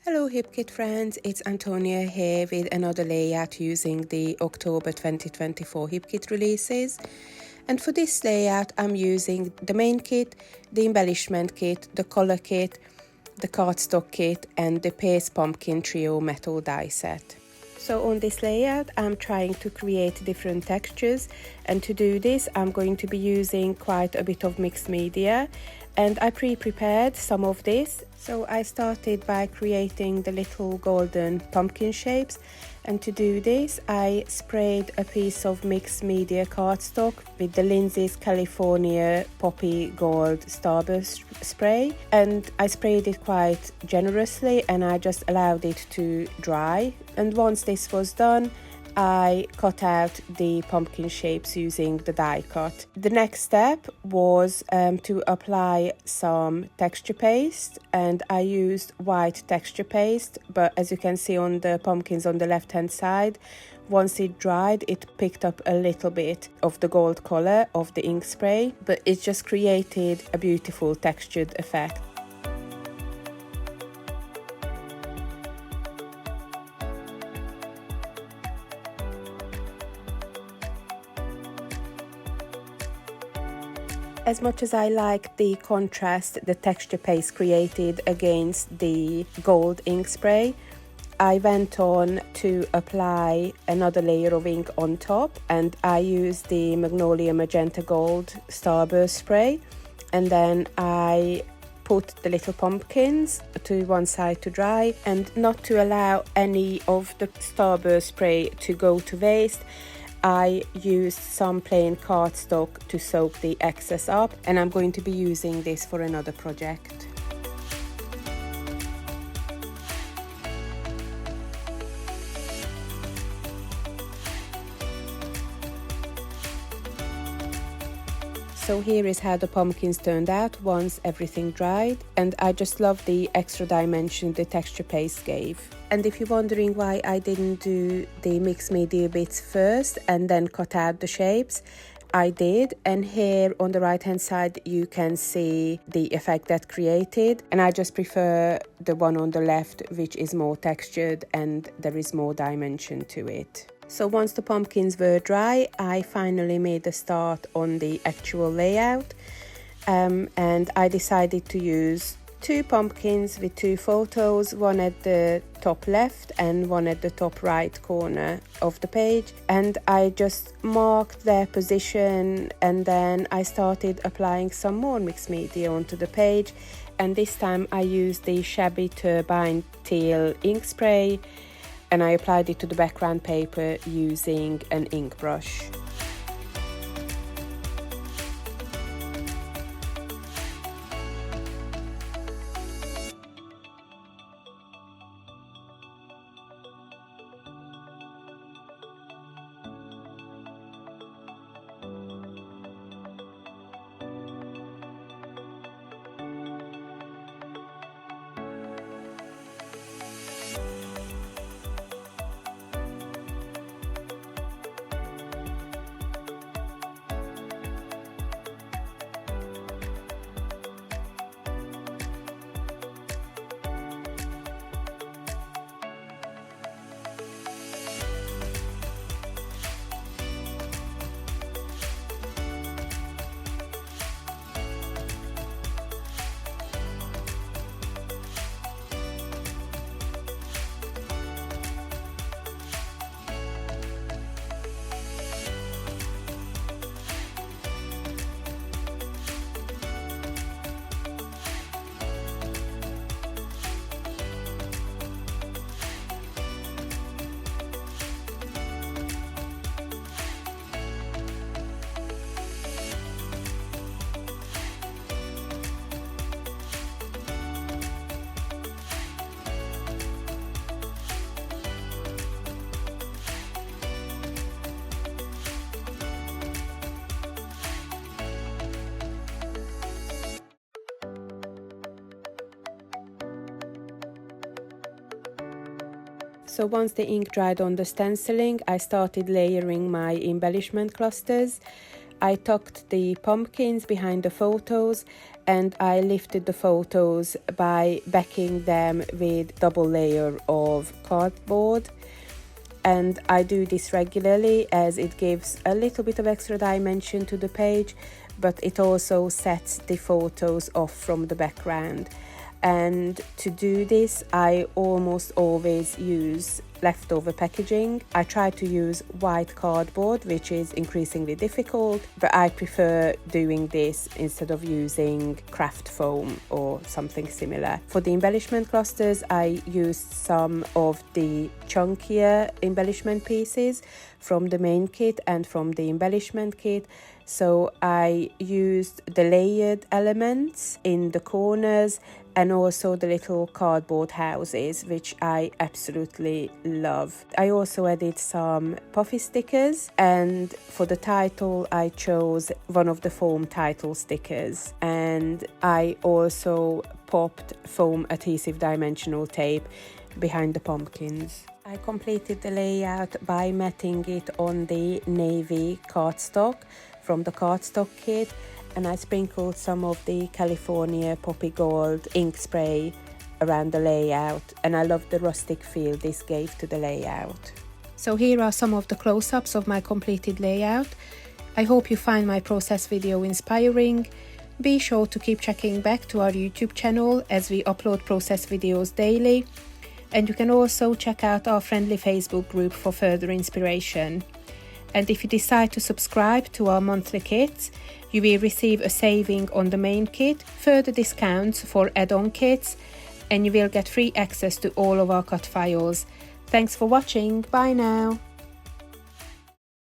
Hello HipKit friends, it's Antonia here with another layout using the October 2024 HipKit releases. And for this layout I'm using the main kit, the embellishment kit, the color kit, the cardstock kit and the Paste Pumpkin Trio metal die set. So on this layout I'm trying to create different textures, and to do this I'm going to be using quite a bit of mixed media, and I pre-prepared some of this. So I started by creating the little golden pumpkin shapes, and to do this I sprayed a piece of mixed media cardstock with the Lindsay's California Poppy Gold Starburst spray, and I sprayed it quite generously and I just allowed it to dry. And once this was done, I cut out the pumpkin shapes using the die cut. The next step was to apply some texture paste, and I used white texture paste, but as you can see on the pumpkins on the left hand side, once it dried it picked up a little bit of the gold color of the ink spray, but it just created a beautiful textured effect. As much as I like the contrast the texture paste created against the gold ink spray, I went on to apply another layer of ink on top, and I used the Magnolia Magenta Gold Starburst spray, and then I put the little pumpkins to one side to dry, and not to allow any of the Starburst spray to go to waste, I used some plain cardstock to soak the excess up, and I'm going to be using this for another project. So here is how the pumpkins turned out once everything dried, and I just love the extra dimension the texture paste gave. And if you're wondering why I didn't do the mixed media bits first and then cut out the shapes, I did, and here on the right hand side you can see the effect that created, and I just prefer the one on the left, which is more textured and there is more dimension to it. So once the pumpkins were dry, I finally made a start on the actual layout, and I decided to use two pumpkins with two photos, one at the top left and one at the top right corner of the page, and I just marked their position, and then I started applying some more mixed media onto the page, and this time I used the Shabby Turbine Teal ink spray, and I applied it to the background paper using an ink brush. So once the ink dried on the stenciling, I started layering my embellishment clusters. I tucked the pumpkins behind the photos and I lifted the photos by backing them with double layer of cardboard. And I do this regularly as it gives a little bit of extra dimension to the page, but it also sets the photos off from the background. And to do this, I almost always use leftover packaging. I try to use white cardboard, which is increasingly difficult, but I prefer doing this instead of using craft foam or something similar. For the embellishment clusters, I used some of the chunkier embellishment pieces from the main kit and from the embellishment kit. So I used the layered elements in the corners and also the little cardboard houses, which I absolutely love. I also added some puffy stickers, and for the title I chose one of the foam title stickers, and I also popped foam adhesive dimensional tape behind the pumpkins. I completed the layout by matting it on the navy cardstock from the cardstock kit, and I sprinkled some of the California Poppy Gold ink spray around the layout, and I love the rustic feel this gave to the layout. So here are some of the close-ups of my completed layout. I hope you find my process video inspiring. Be sure to keep checking back to our YouTube channel as we upload process videos daily, and you can also check out our friendly Facebook group for further inspiration. And if you decide to subscribe to our monthly kits, you will receive a saving on the main kit, further discounts for add-on kits, and you will get free access to all of our cut files. Thanks for watching, bye now!